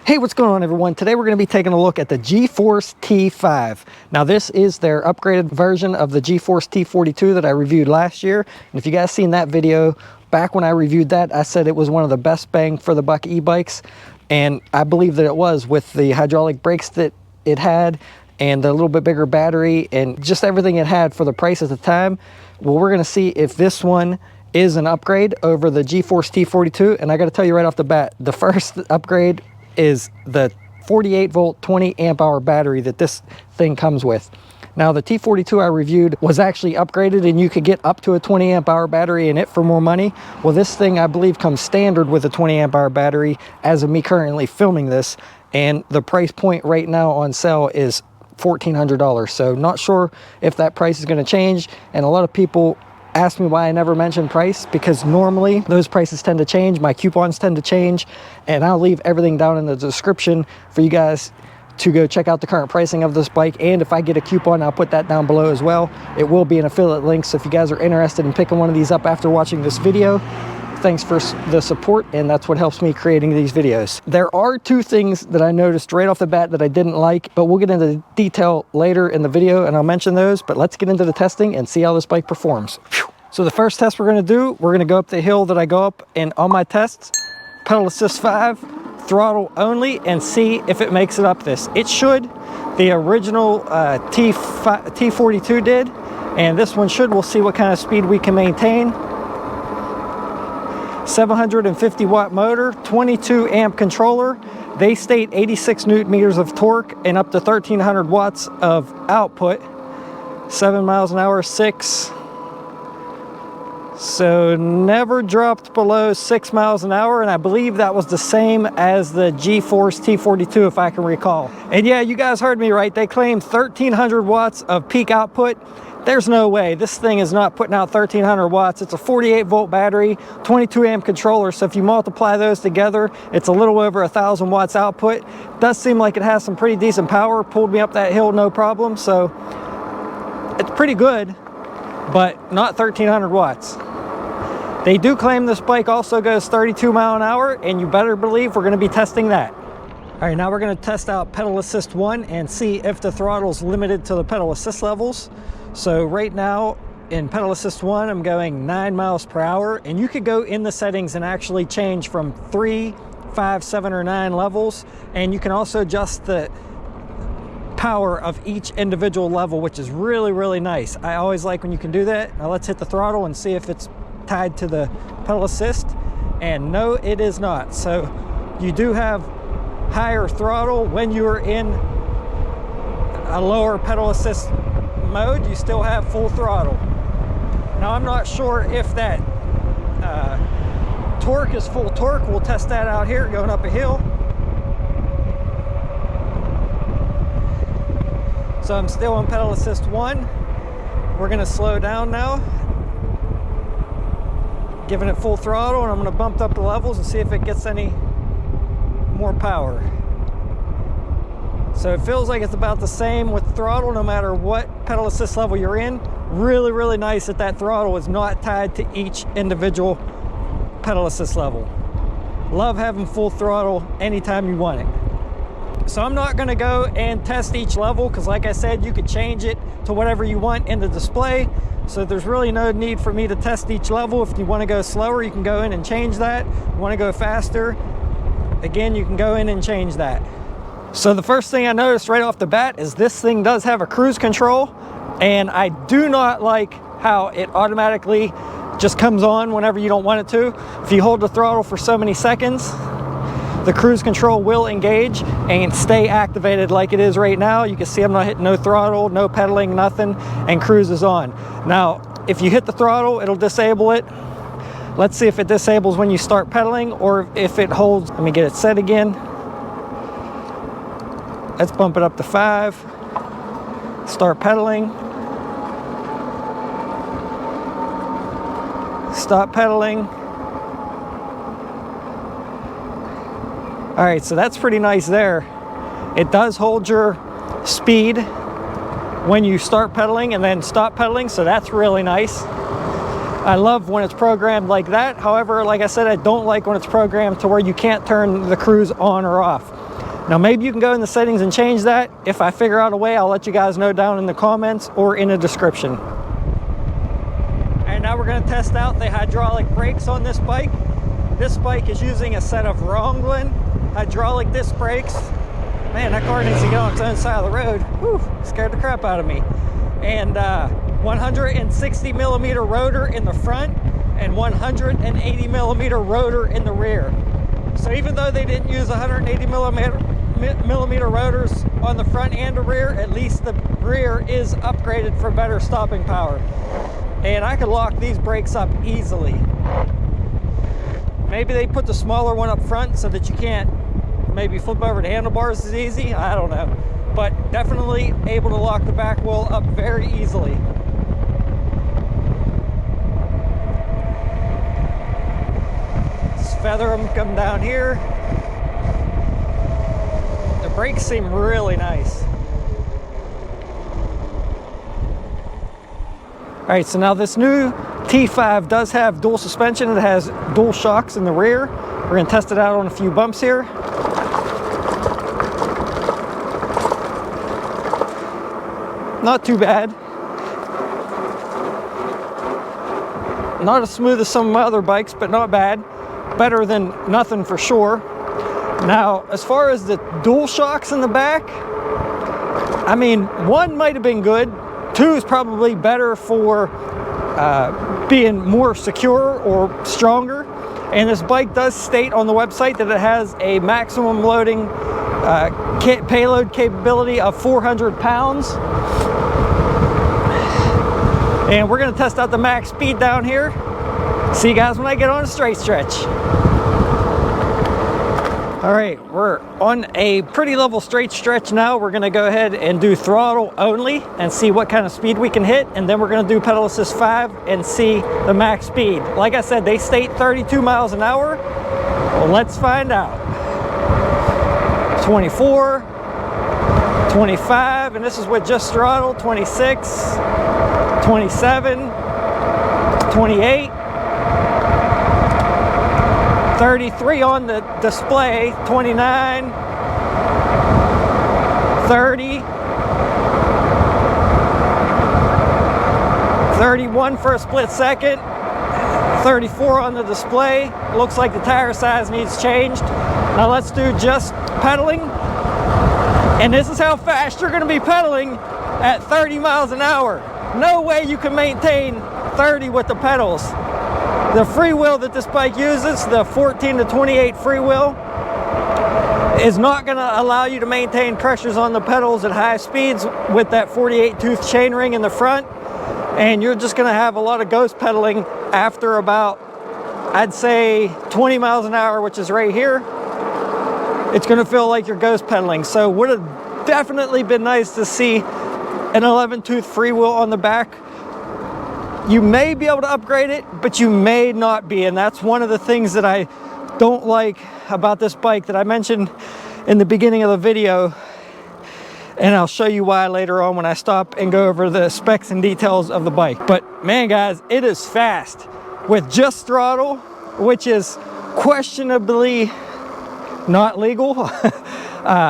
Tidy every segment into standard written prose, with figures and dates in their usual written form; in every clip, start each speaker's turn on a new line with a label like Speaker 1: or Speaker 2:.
Speaker 1: Hey, what's going on everyone? Today we're going to be taking a look at the G-Force T5. Now this is their upgraded version of the G-Force T42 that I reviewed last year. And if you guys seen that video, back when I reviewed that, I said it was one of the best bang for the buck e-bikes. And I believe that it was, with the hydraulic brakes that it had and the little bit bigger battery and just everything it had for the price at the time. Well, we're going to see if this one is an upgrade over the G-Force T42. And I got to tell you right off the bat, the first upgrade is the 48 volt 20 amp hour battery that this thing comes with. Now the T42 I reviewed was actually upgraded and you could get up to a 20 amp hour battery in it for more money. Well, this thing I believe comes standard with a 20 amp hour battery as of me currently filming this, and the price point right now on sale is $1,400. So not sure if that price is going to change, and a lot of people ask me why I never mention price, because normally those prices tend to change, my coupons tend to change, and I'll leave everything down in the description for you guys to go check out the current pricing of this bike. And if I get a coupon, I'll put that down below as well. It will be an affiliate link, so if you guys are interested in picking one of these up after watching this video, thanks for the support, and that's what helps me creating these videos. There are two things that I noticed right off the bat that I didn't like, but we'll get into the detail later in the video and I'll mention those. But let's get into the testing and see how this bike performs. So the first test we're going to do, we're going to go up the hill that I go up in all my tests, pedal assist 5, throttle only, and see if it makes it up this. It should. The original T42 did, and this one should. We'll see what kind of speed we can maintain. 750 watt motor, 22 amp controller. They state 86 newton meters of torque and up to 1300 watts of output. 7 miles an hour, 6. So never dropped below 6 miles an hour, and I believe that was the same as the G-Force T42 if I can recall. And yeah, you guys heard me right, they claim 1300 watts of peak output. There's no way. This thing is not putting out 1300 watts. It's a 48 volt battery, 22 amp controller, so if you multiply those together, it's a little over 1000 watts output. Does seem like it has some pretty decent power. Pulled me up that hill no problem, so it's pretty good, but not 1300 watts. They do claim this bike also goes 32 mile an hour, and you better believe we're going to be testing that. All right, now we're going to test out pedal assist 1 and see if the throttle's limited to the pedal assist levels. So right now in pedal assist 1, I'm going 9 miles per hour, and you could go in the settings and actually change from 3, 5, 7, or 9 levels, and you can also adjust the power of each individual level, which is really, really nice. I always like when you can do that. Now let's hit the throttle and see if it's tied to the pedal assist, and no, it is not. So you do have higher throttle when you're in a lower pedal assist mode. You still have full throttle. Now I'm not sure if that torque is full torque. We'll test that out here going up a hill. So I'm still on pedal assist 1. We're going to slow down now, giving it full throttle, and I'm going to bump up the levels and see if it gets any more power. So it feels like it's about the same with throttle no matter what pedal assist level you're in. Really, really nice that that throttle is not tied to each individual pedal assist level. Love having full throttle anytime you want it. So I'm not going to go and test each level, because like I said, you could change it to whatever you want in the display. So there's really no need for me to test each level. If you want to go slower, you can go in and change that. If you want to go faster, again, you can go in and change that. So the first thing I noticed right off the bat is this thing does have a cruise control, and I do not like how it automatically just comes on whenever you don't want it to. If you hold the throttle for so many seconds, the cruise control will engage and stay activated like it is right now. You can see I'm not hitting no throttle, no pedaling, nothing, and cruise is on. Now, if you hit the throttle, it'll disable it. Let's see if it disables when you start pedaling, or if it holds. Let me get it set again. Let's bump it up to 5. Start pedaling. Stop pedaling. All right, so that's pretty nice there. It does hold your speed when you start pedaling and then stop pedaling, so that's really nice. I love when it's programmed like that. However, like I said, I don't like when it's programmed to where you can't turn the cruise on or off. Now maybe you can go in the settings and change that. If I figure out a way, I'll let you guys know down in the comments or in the description. And now we're going to test out the hydraulic brakes on this bike. This bike is using a set of Wrangler hydraulic disc brakes. Man, that car needs to get on its own side of the road. Whew, scared the crap out of me. And 160 millimeter rotor in the front and 180 millimeter rotor in the rear. So even though they didn't use 180 millimeter rotors on the front and the rear, at least the rear is upgraded for better stopping power. And I could lock these brakes up easily. Maybe they put the smaller one up front so that you can't maybe flip over the handlebars as easy. I don't know. But definitely able to lock the back wheel up very easily. Just feather them, come down here. The brakes seem really nice. All right, so now this new T5 does have dual suspension. It has dual shocks in the rear. We're gonna test it out on a few bumps here. Not too bad. Not as smooth as some of my other bikes, but not bad. Better than nothing for sure. Now, as far as the dual shocks in the back, I mean, one might have been good. Two is probably better for being more secure or stronger. And this bike does state on the website that it has a maximum loading payload capability of 400 pounds. And we're gonna test out the max speed down here. See you guys when I get on a straight stretch. All right, we're on a pretty level straight stretch now. We're gonna go ahead and do throttle only and see what kind of speed we can hit. And then we're gonna do pedal assist 5 and see the max speed. Like I said, they state 32 miles an hour. Well, let's find out. 24, 25, and this is with just throttle, 26, 27, 28, 33 on the display, 29, 30, 31 for a split second, 34 on the display. Looks like the tire size needs changed. Now let's do just pedaling. And this is how fast you're gonna be pedaling at 30 miles an hour. No way you can maintain 30 with the pedals. The freewheel that this bike uses, the 14 to 28 freewheel, is not going to allow you to maintain pressures on the pedals at high speeds with that 48 tooth chainring in the front. And you're just going to have a lot of ghost pedaling after about, I'd say 20 miles an hour, which is right here. It's going to feel like you're ghost pedaling. So would have definitely been nice to see an 11 tooth freewheel on the back. You may be able to upgrade it, but you may not be. And that's one of the things that I don't like about this bike that I mentioned in the beginning of the video. And I'll show you why later on when I stop and go over the specs and details of the bike. But man, guys, it is fast with just throttle, which is questionably not legal.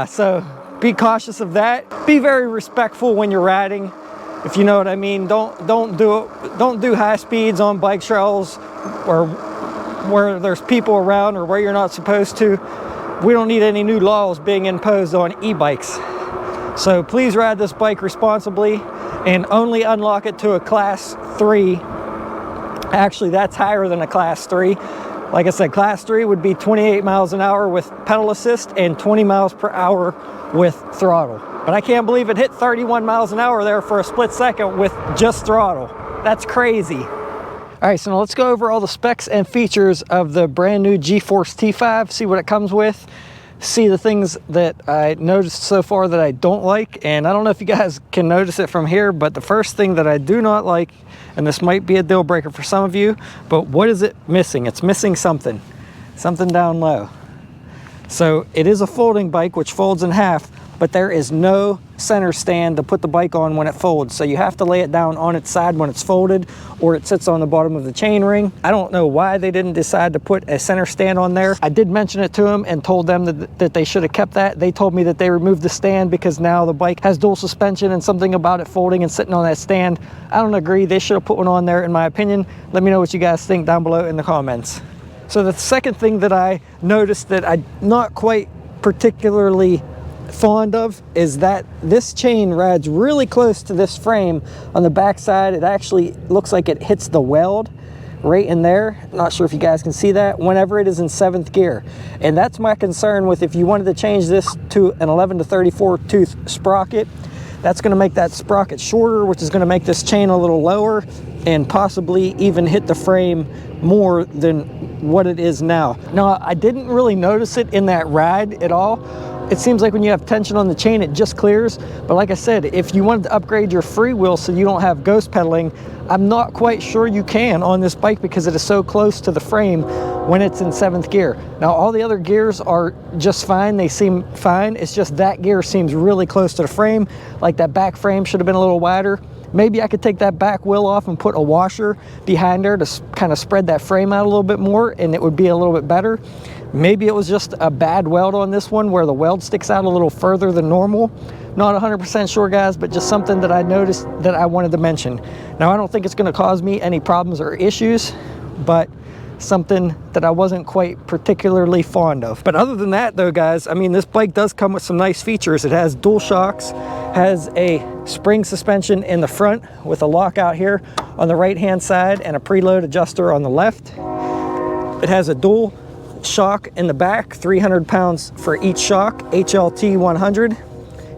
Speaker 1: So be cautious of that. Be very respectful when you're riding, if you know what I mean. Don't do high speeds on bike trails or where there's people around or where you're not supposed to. We don't need any new laws being imposed on e-bikes. So please ride this bike responsibly and only unlock it to a class 3. Actually, that's higher than a class 3. Like I said, class 3 would be 28 miles an hour with pedal assist and 20 miles per hour with throttle. But I can't believe it hit 31 miles an hour there for a split second with just throttle. That's crazy. All right, so now let's go over all the specs and features of the brand new G-Force T5, see what it comes with, see the things that I noticed so far that I don't like. And I don't know if you guys can notice it from here, but the first thing that I do not like, and this might be a deal breaker for some of you, but what is it missing? It's missing something down low. So it is a folding bike, which folds in half, but there is no center stand to put the bike on when it folds. So you have to lay it down on its side when it's folded, or it sits on the bottom of the chain ring. I don't know why they didn't decide to put a center stand on there. I did mention it to them and told them that they should have kept that. They told me that they removed the stand because now the bike has dual suspension and something about it folding and sitting on that stand. I don't agree. They should have put one on there, in my opinion. Let me know what you guys think down below in the comments. So the second thing that I noticed that I'm not quite particularly fond of is that this chain rides really close to this frame on the back side. It actually looks like it hits the weld right in there. Not sure if you guys can see that whenever it is in 7th gear. And that's my concern with if you wanted to change this to an 11 to 34 tooth sprocket. That's going to make that sprocket shorter, which is going to make this chain a little lower and possibly even hit the frame more than what it is now. Now, I didn't really notice it in that ride at all. It seems like when you have tension on the chain, it just clears. But like I said, if you wanted to upgrade your freewheel so you don't have ghost pedaling, I'm not quite sure you can on this bike because it is so close to the frame when it's in 7th gear. Now, all the other gears are just fine. They seem fine. It's just that gear seems really close to the frame. Like that back frame should have been a little wider. Maybe I could take that back wheel off and put a washer behind there to kind of spread that frame out a little bit more, and it would be a little bit better. Maybe it was just a bad weld on this one where the weld sticks out a little further than normal. Not 100% sure, guys, but just something that I noticed that I wanted to mention. Now, I don't think it's going to cause me any problems or issues, but something that I wasn't quite particularly fond of. But other than that though, guys, I mean, this bike does come with some nice features. It has dual shocks, has a spring suspension in the front with a lockout here on the right hand side and a preload adjuster on the left. It has a dual shock in the back, 300 pounds for each shock, HLT 100.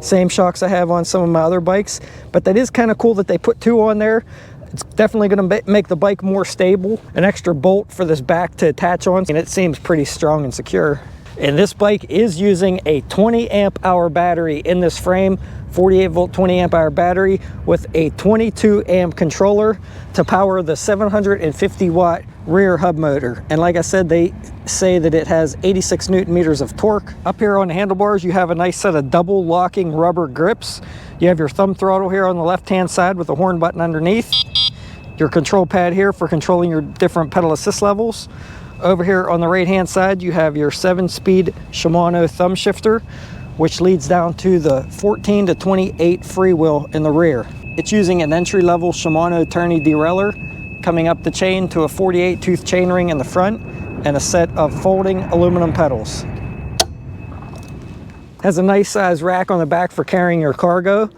Speaker 1: Same shocks I have on some of my other bikes, but that is kind of cool that they put 2 on there. It's definitely going to make the bike more stable. An extra bolt for this back to attach on, and it seems pretty strong and secure. And this bike is using a 20 amp hour battery in this frame, 48 volt 20 amp hour battery with a 22 amp controller to power the 750 watt rear hub motor. And like I said, they say that it has 86 newton meters of torque. Up here on the handlebars, you have a nice set of double locking rubber grips. You have your thumb throttle here on the left hand side with a horn button underneath. Your control pad here for controlling your different pedal assist levels. Over here on the right hand side, you have your 7-speed Shimano thumb shifter, which leads down to the 14 to 28 freewheel in the rear. It's using an entry-level Shimano tourney derailleur, coming up the chain to a 48 tooth chainring in the front and a set of folding aluminum pedals. Has a nice size rack on the back for carrying your cargo.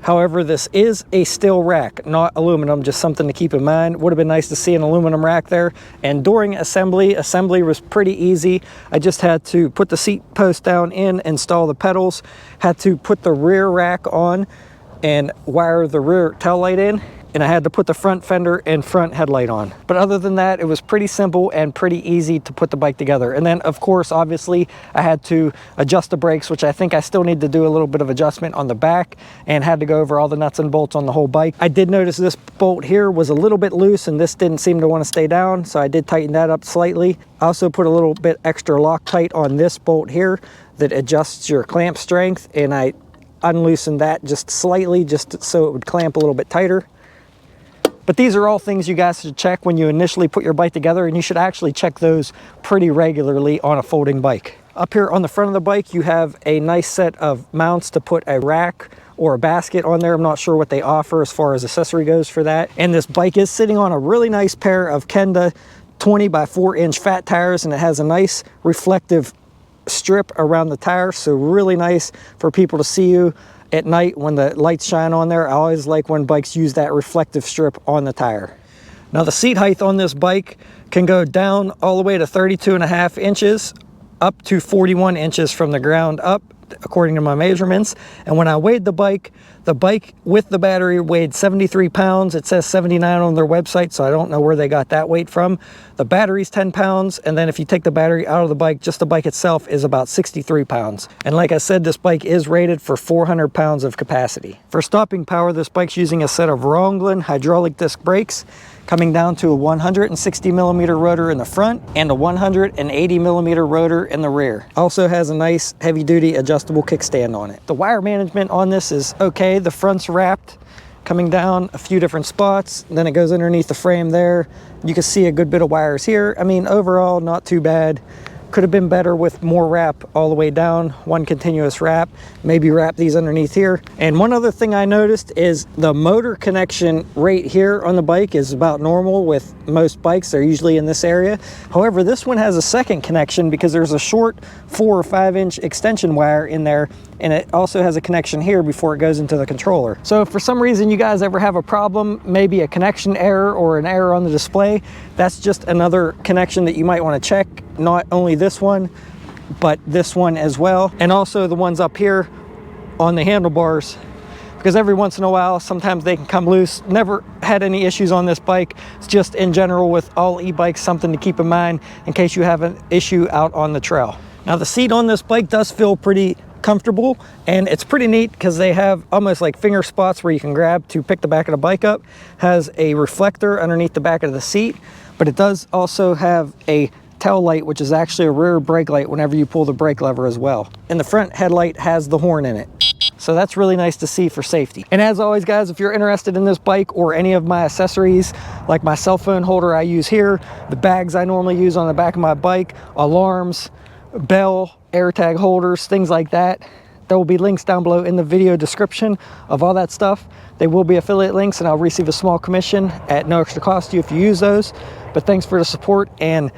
Speaker 1: However, this is a steel rack, not aluminum, just something to keep in mind. Would have been nice to see an aluminum rack there. And during assembly was pretty easy. I just had to put the seat post down in, install the pedals, had to put the rear rack on and wire the rear tail light in, and I had to put the front fender and front headlight on. But other than that, it was pretty simple and pretty easy to put the bike together. And then, of course, obviously, I had to adjust the brakes, which I think I still need to do a little bit of adjustment on the back, and had to go over all the nuts and bolts on the whole bike. I did notice this bolt here was a little bit loose, and this didn't seem to want to stay down, so I did tighten that up slightly. I also put a little bit extra Loctite on this bolt here that adjusts your clamp strength, and I unloosened that just slightly, just so it would clamp a little bit tighter. But these are all things you guys should check when you initially put your bike together, and you should actually check those pretty regularly on a folding bike. Up here on the front of the bike, you have a nice set of mounts to put a rack or a basket on there. I'm not sure what they offer as far as accessory goes for that. And this bike is sitting on a really nice pair of Kenda 20 by 4 inch fat tires, and it has a nice reflective strip around the tire, so really nice for people to see you at night when the lights shine on there. I always like when bikes use that reflective strip on the tire. Now, the seat height on this bike can go down all the way to 32.5 inches up to 41 inches from the ground up, according to my measurements. And when I weighed the bike with the battery weighed 73 pounds. It says 79 on their website, so I don't know where they got that weight from. The battery's 10 pounds, and then if you take the battery out of the bike, just the bike itself is about 63 pounds. And like I said, this bike is rated for 400 pounds of capacity. For stopping power, this bike's using a set of Ronglin hydraulic disc brakes, coming down to a 160 millimeter rotor in the front and a 180 millimeter rotor in the rear. Also has a nice heavy duty adjustable kickstand on it. The wire management on this is okay. The front's wrapped, coming down a few different spots, then it goes underneath the frame there. You can see a good bit of wires here. I mean, overall, not too bad. Could have been better with more wrap all the way down, one continuous wrap. Maybe wrap these underneath here. And one other thing I noticed is the motor connection right here on the bike is about normal with most bikes. They're usually in this area. However, this one has a second connection because there's a short 4 or 5 inch extension wire in there, and it also has a connection here before it goes into the controller. So if for some reason you guys ever have a problem, maybe a connection error or an error on the display, that's just another connection that you might want to check. Not only this one, but this one as well, and also the ones up here on the handlebars, because every once in a while sometimes they can come loose. Never had any issues on this bike. It's just in general with all e-bikes something to keep in mind in case you have an issue out on the trail. Now the seat on this bike does feel pretty comfortable, and it's pretty neat because they have almost like finger spots where you can grab to pick the back of the bike up. Has a reflector underneath the back of the seat, but it does also have a tail light, which is actually a rear brake light whenever you pull the brake lever as well. And the front headlight has the horn in it. So that's really nice to see for safety. And as always, guys, if you're interested in this bike or any of my accessories, like my cell phone holder I use here, the bags I normally use on the back of my bike, alarms, bell, AirTag holders, things like that, there will be links down below in the video description of all that stuff. They will be affiliate links, and I'll receive a small commission at no extra cost to you if you use those. But thanks for the support, and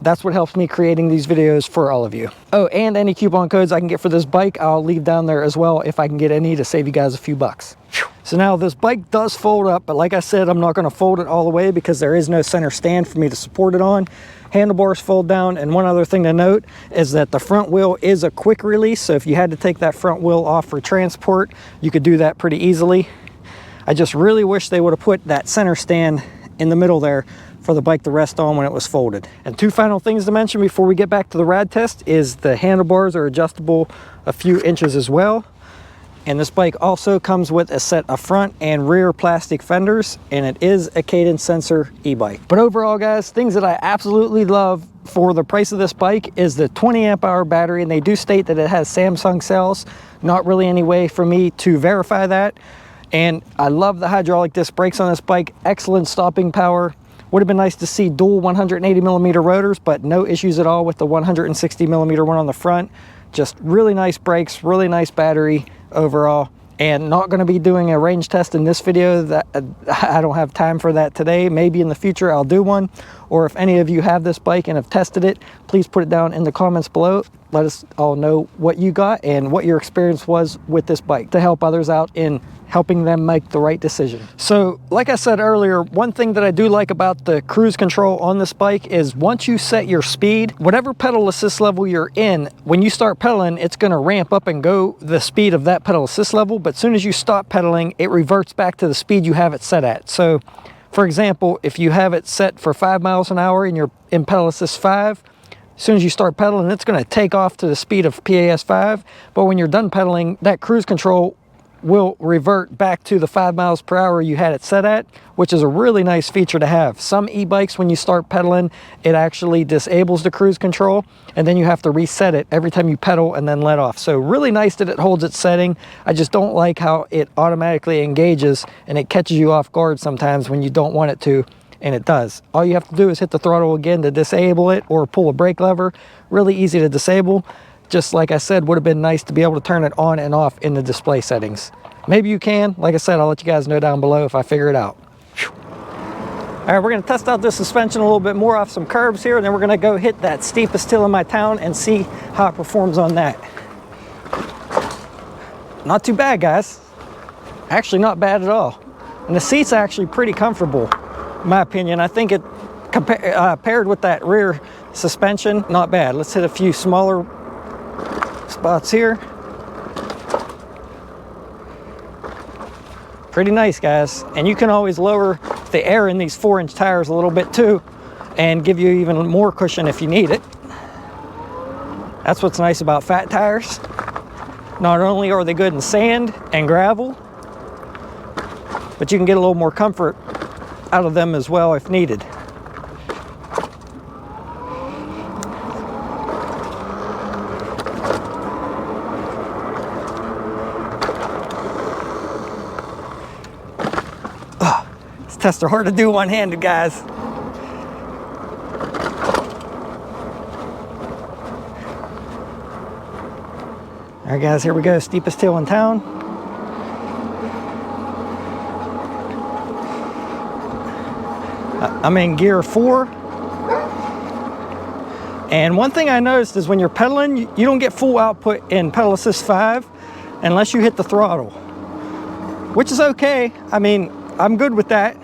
Speaker 1: that's what helps me creating these videos for all of you. Oh, and any coupon codes I can get for this bike, I'll leave down there as well if I can get any to save you guys a few bucks. So now this bike does fold up, but like I said, I'm not going to fold it all the way because there is no center stand for me to support it on. Handlebars fold down, and one other thing to note is that the front wheel is a quick release, so if you had to take that front wheel off for transport, you could do that pretty easily. I just really wish they would have put that center stand in the middle there for the bike to rest on when it was folded. And two final things to mention before we get back to the rad test is the handlebars are adjustable a few inches as well. And this bike also comes with a set of front and rear plastic fenders, and it is a cadence sensor e-bike. But overall, guys, things that I absolutely love for the price of this bike is the 20 amp hour battery, and they do state that it has Samsung cells. Not really any way for me to verify that. And I love the hydraulic disc brakes on this bike. Excellent stopping power. Would have been nice to see dual 180 millimeter rotors, but no issues at all with the 160 millimeter one on the front. Just really nice brakes, really nice battery overall. And not going to be doing a range test in this video. That I don't have time for that today. Maybe in the future I'll do one. Or if any of you have this bike and have tested it, please put it down in the comments below. Let us all know what you got and what your experience was with this bike to help others out in helping them make the right decision. So like I said earlier, one thing that I do like about the cruise control on this bike is once you set your speed, whatever pedal assist level you're in, when you start pedaling, it's going to ramp up and go the speed of that pedal assist level. But as soon as you stop pedaling, it reverts back to the speed you have it set at. So for example, if you have it set for 5 miles an hour and you're in pedal assist 5, as soon as you start pedaling, it's going to take off to the speed of PAS 5. But when you're done pedaling, that cruise control will revert back to the 5 miles per hour you had it set at, which is a really nice feature to have. Some e-bikes, when you start pedaling, it actually disables the cruise control, and then you have to reset it every time you pedal and then let off. So really nice that it holds its setting. I just don't like how it automatically engages and it catches you off guard sometimes when you don't want it to, and it does. All you have to do is hit the throttle again to disable it or pull a brake lever. Really easy to disable. Just like I said, would have been nice to be able to turn it on and off in the display settings. Maybe you can. Like I said, I'll let you guys know down below if I figure it out. Whew. All right, we're going to test out this suspension a little bit more off some curbs here, and then we're going to go hit that steepest hill in my town and see how it performs on that. Not too bad, guys. Actually, not bad at all. And the seat's actually pretty comfortable, in my opinion. I think it paired with that rear suspension, not bad. Let's hit a few smaller spots here. Pretty nice, guys. And you can always lower the air in these 4-inch tires a little bit too and give you even more cushion if you need it. That's what's nice about fat tires. Not only are they good in sand and gravel, but you can get a little more comfort out of them as well if needed. These tests are hard to do one-handed, guys. All right, guys, here we go. Steepest hill in town. I'm in gear 4. And one thing I noticed is when you're pedaling, you don't get full output in pedal assist 5 unless you hit the throttle, which is okay. I mean, I'm good with that.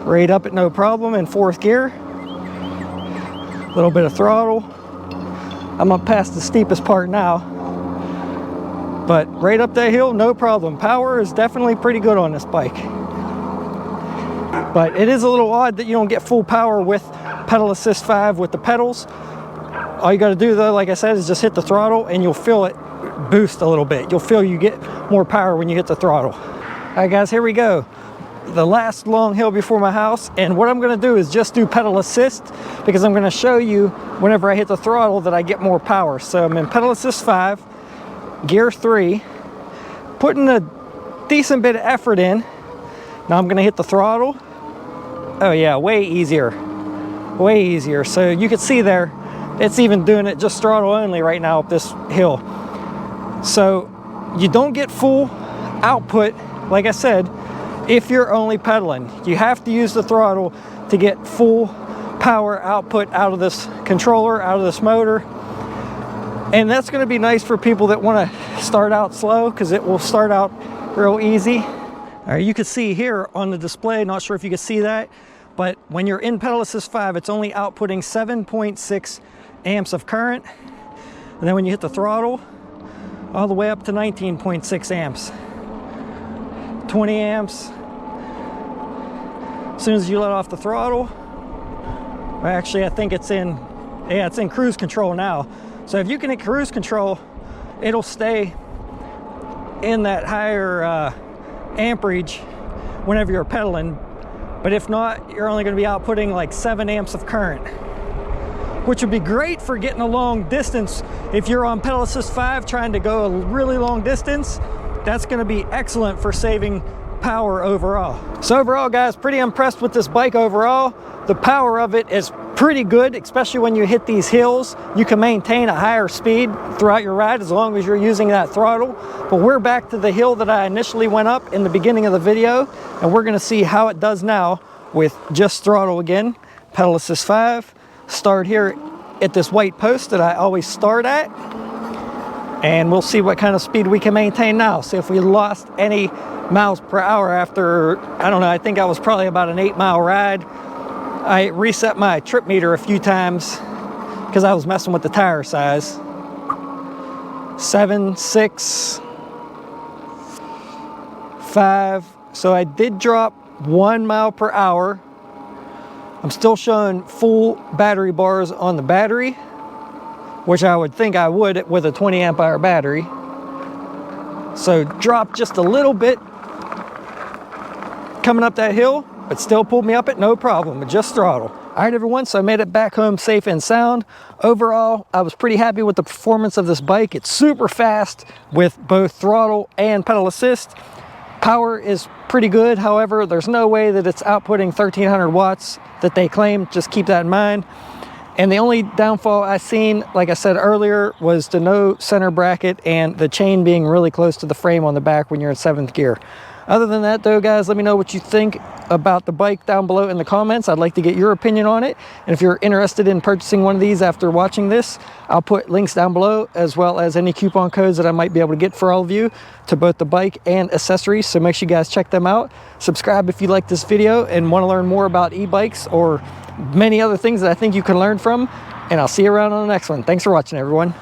Speaker 1: Rate up at no problem in 4th gear. A little bit of throttle. I'm up past the steepest part now, but right up that hill, no problem. Power is definitely pretty good on this bike, but it is a little odd that you don't get full power with pedal assist 5 with the pedals. All you got to do though, like I said, is just hit the throttle and you'll feel it boost a little bit. You'll feel you get more power when you hit the throttle. All right, guys, here we go. The last long hill before my house, and what I'm going to do is just do pedal assist because I'm going to show you whenever I hit the throttle that I get more power. So I'm in pedal assist 5, gear 3, putting a decent bit of effort in. Now I'm going to hit the throttle. Oh yeah, way easier, way easier. So you can see there, it's even doing it just throttle only right now up this hill. So you don't get full output, like I said, if you're only pedaling. You have to use the throttle to get full power output out of this controller, out of this motor. And that's going to be nice for people that want to start out slow, because it will start out real easy. All right, you can see here on the display, not sure if you can see that, but when you're in pedal assist 5, it's only outputting 7.6 amps of current. And then when you hit the throttle, all the way up to 19.6 amps. 20 amps. As soon as you let off the throttle, actually I think it's in, yeah, it's in cruise control now. So if you can hit cruise control, it'll stay in that higher amperage whenever you're pedaling. But if not, you're only going to be outputting like 7 amps of current, which would be great for getting a long distance. If you're on pedal assist 5 trying to go a really long distance, that's going to be excellent for saving power overall. So overall, guys, pretty impressed with this bike overall. The power of it is pretty good, especially when you hit these hills. You can maintain a higher speed throughout your ride as long as you're using that throttle. But we're back to the hill that I initially went up in the beginning of the video, and we're going to see how it does now with just throttle again. Pedal assist 5. Start here at this white post that I always start at, and we'll see what kind of speed we can maintain now. See if we lost any miles per hour after, I don't know, I think I was probably about an 8-mile ride. I reset my trip meter a few times because I was messing with the tire size. 7, 6, 5. So I did drop 1 mile per hour. I'm still showing full battery bars on the battery, which I would think I would with a 20 amp hour battery. So dropped just a little bit coming up that hill, but still pulled me up at no problem with just throttle. All right, everyone, so I made it back home safe and sound. Overall, I was pretty happy with the performance of this bike. It's super fast with both throttle and pedal assist. Power is pretty good. However, there's no way that it's outputting 1300 watts that they claim. Just keep that in mind. And the only downfall I seen, like I said earlier, was the no center bracket and the chain being really close to the frame on the back when you're in 7th gear. Other than that though, guys, let me know what you think about the bike down below in the comments. I'd like to get your opinion on it. And if you're interested in purchasing one of these after watching this, I'll put links down below, as well as any coupon codes that I might be able to get for all of you to both the bike and accessories. So make sure you guys check them out. Subscribe if you like this video and want to learn more about e-bikes or many other things that I think you can learn from. And I'll see you around on the next one. Thanks for watching, everyone.